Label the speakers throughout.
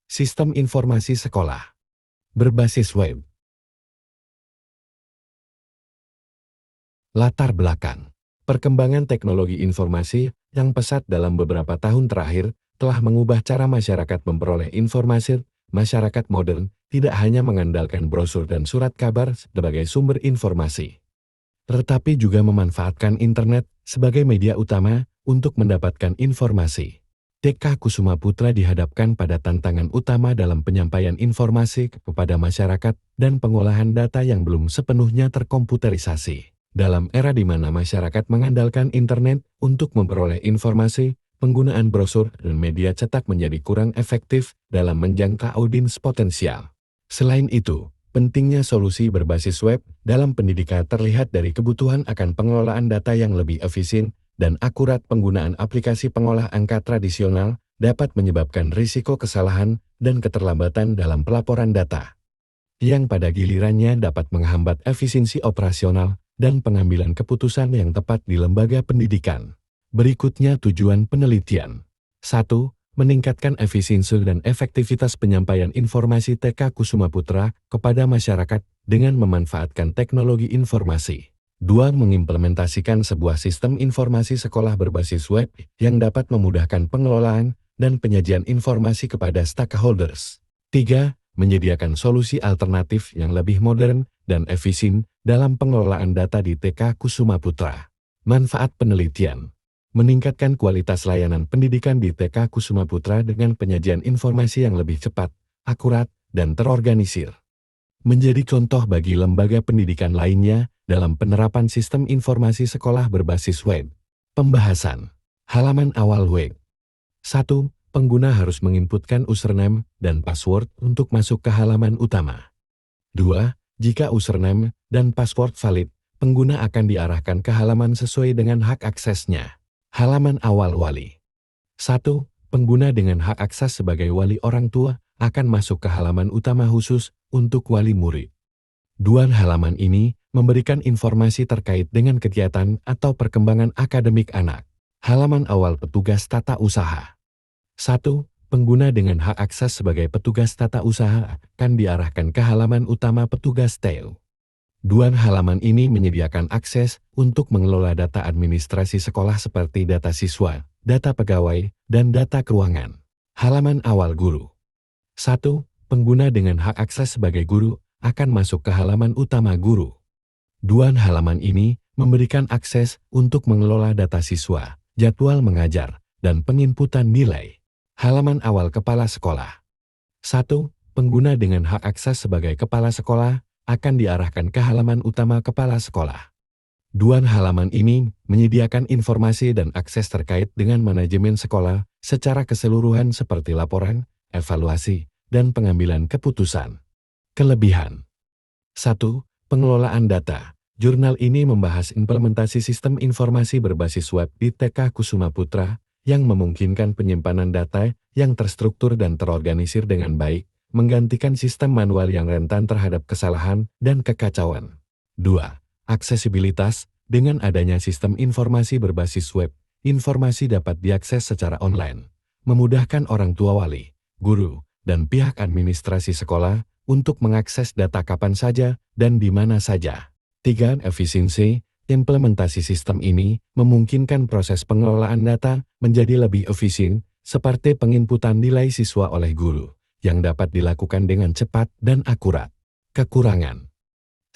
Speaker 1: Sistem informasi sekolah berbasis web. Latar belakang. Perkembangan teknologi informasi yang pesat dalam beberapa tahun terakhir telah mengubah cara masyarakat memperoleh informasi. Masyarakat modern tidak hanya mengandalkan brosur dan surat kabar sebagai sumber informasi, tetapi juga memanfaatkan internet sebagai media utama untuk mendapatkan informasi. TK Kusuma Putra dihadapkan pada tantangan utama dalam penyampaian informasi kepada masyarakat dan pengolahan data yang belum sepenuhnya terkomputerisasi. Dalam era di mana masyarakat mengandalkan internet untuk memperoleh informasi, penggunaan brosur dan media cetak menjadi kurang efektif dalam menjangkau audiens potensial. Selain itu, pentingnya solusi berbasis web dalam pendidikan terlihat dari kebutuhan akan pengelolaan data yang lebih efisien dan akurat. Penggunaan aplikasi pengolah angka tradisional dapat menyebabkan risiko kesalahan dan keterlambatan dalam pelaporan data, yang pada gilirannya dapat menghambat efisiensi operasional dan pengambilan keputusan yang tepat di lembaga pendidikan. Berikutnya tujuan penelitian. 1. Meningkatkan efisiensi dan efektivitas penyampaian informasi TK Kusuma Putra kepada masyarakat dengan memanfaatkan teknologi informasi. 2. Mengimplementasikan sebuah sistem informasi sekolah berbasis web yang dapat memudahkan pengelolaan dan penyajian informasi kepada stakeholders. 3. Menyediakan solusi alternatif yang lebih modern dan efisien dalam pengelolaan data di TK Kusuma Putra. Manfaat penelitian. Meningkatkan kualitas layanan pendidikan di TK Kusuma Putra dengan penyajian informasi yang lebih cepat, akurat, dan terorganisir. Menjadi contoh bagi lembaga pendidikan lainnya dalam penerapan sistem informasi sekolah berbasis web. Pembahasan. Halaman awal web. 1. Pengguna harus menginputkan username dan password untuk masuk ke halaman utama. 2. Jika username dan password valid, pengguna akan diarahkan ke halaman sesuai dengan hak aksesnya. Halaman awal wali. 1. Pengguna dengan hak akses sebagai wali orang tua akan masuk ke halaman utama khusus untuk wali murid. 2. Halaman ini memberikan informasi terkait dengan kegiatan atau perkembangan akademik anak. Halaman awal petugas tata usaha. 1. Pengguna dengan hak akses sebagai petugas tata usaha akan diarahkan ke halaman utama petugas TU. 2. Halaman ini menyediakan akses untuk mengelola data administrasi sekolah seperti data siswa, data pegawai, dan data keuangan. Halaman awal guru. 1. Pengguna dengan hak akses sebagai guru akan masuk ke halaman utama guru. 2. Halaman ini memberikan akses untuk mengelola data siswa, jadwal mengajar, dan penginputan nilai. Halaman awal kepala sekolah. 1. Pengguna dengan hak akses sebagai kepala sekolah akan diarahkan ke halaman utama kepala sekolah. 2. Halaman ini menyediakan informasi dan akses terkait dengan manajemen sekolah secara keseluruhan seperti laporan, evaluasi, dan pengambilan keputusan. Kelebihan. 1. Pengelolaan data. Jurnal ini membahas implementasi sistem informasi berbasis web di TK Kusuma Putra yang memungkinkan penyimpanan data yang terstruktur dan terorganisir dengan baik, menggantikan sistem manual yang rentan terhadap kesalahan dan kekacauan. 2. Aksesibilitas. Dengan adanya sistem informasi berbasis web, informasi dapat diakses secara online, memudahkan orang tua wali, guru, dan pihak administrasi sekolah untuk mengakses data kapan saja dan di mana saja. 3. Efisiensi. Implementasi sistem ini memungkinkan proses pengelolaan data menjadi lebih efisien, seperti penginputan nilai siswa oleh guru, yang dapat dilakukan dengan cepat dan akurat. Kekurangan.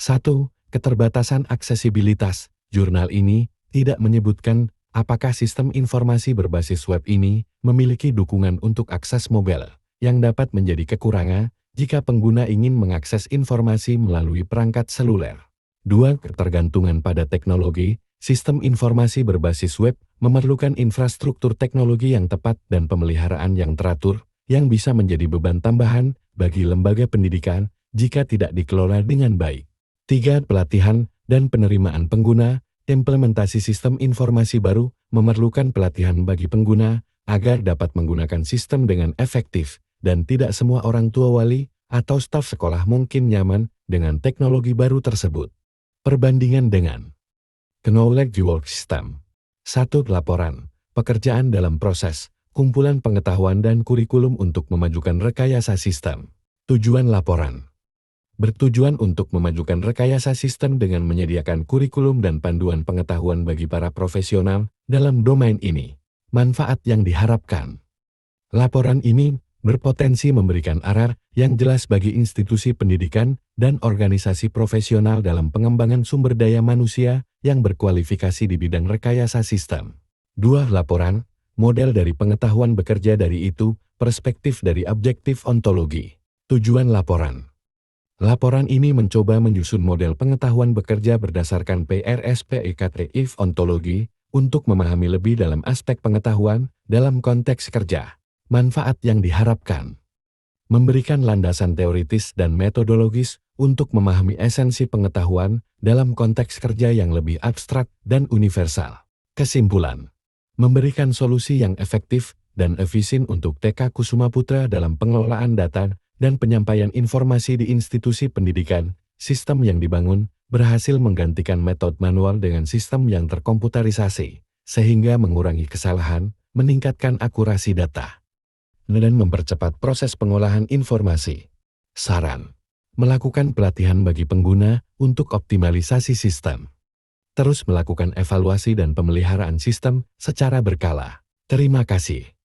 Speaker 1: 1. Keterbatasan aksesibilitas. Jurnal ini tidak menyebutkan apakah sistem informasi berbasis web ini memiliki dukungan untuk akses mobile, yang dapat menjadi kekurangan jika pengguna ingin mengakses informasi melalui perangkat seluler. 2. Ketergantungan pada teknologi. Sistem informasi berbasis web memerlukan infrastruktur teknologi yang tepat dan pemeliharaan yang teratur, yang bisa menjadi beban tambahan bagi lembaga pendidikan jika tidak dikelola dengan baik. 3. Pelatihan dan penerimaan pengguna. Implementasi sistem informasi baru memerlukan pelatihan bagi pengguna agar dapat menggunakan sistem dengan efektif, dan tidak semua orang tua wali atau staf sekolah mungkin nyaman dengan teknologi baru tersebut. Perbandingan dengan Knowledge Work System. 1. Laporan. Pekerjaan dalam proses. kumpulan pengetahuan dan kurikulum untuk memajukan rekayasa sistem. Tujuan laporan bertujuan untuk memajukan rekayasa sistem dengan menyediakan kurikulum dan panduan pengetahuan bagi para profesional dalam domain ini. Manfaat yang diharapkan. Laporan ini berpotensi memberikan arah yang jelas bagi institusi pendidikan dan organisasi profesional dalam pengembangan sumber daya manusia yang berkualifikasi di bidang rekayasa sistem. 2. Laporan, model dari pengetahuan bekerja dari itu, perspektif dari objektif ontologi. Tujuan laporan. Laporan ini mencoba menyusun model pengetahuan bekerja berdasarkan PRSPEKTIF ontologi untuk memahami lebih dalam aspek pengetahuan dalam konteks kerja. Manfaat yang diharapkan. Memberikan landasan teoritis dan metodologis untuk memahami esensi pengetahuan dalam konteks kerja yang lebih abstrak dan universal. Kesimpulan. Memberikan solusi yang efektif dan efisien untuk TK Kusuma Putra dalam pengelolaan data dan penyampaian informasi di institusi pendidikan. Sistem yang dibangun berhasil menggantikan metode manual dengan sistem yang terkomputerisasi, sehingga mengurangi kesalahan, meningkatkan akurasi data, dan mempercepat proses pengolahan informasi. Saran: melakukan pelatihan bagi pengguna untuk optimalisasi sistem. Terus melakukan evaluasi dan pemeliharaan sistem secara berkala. Terima kasih.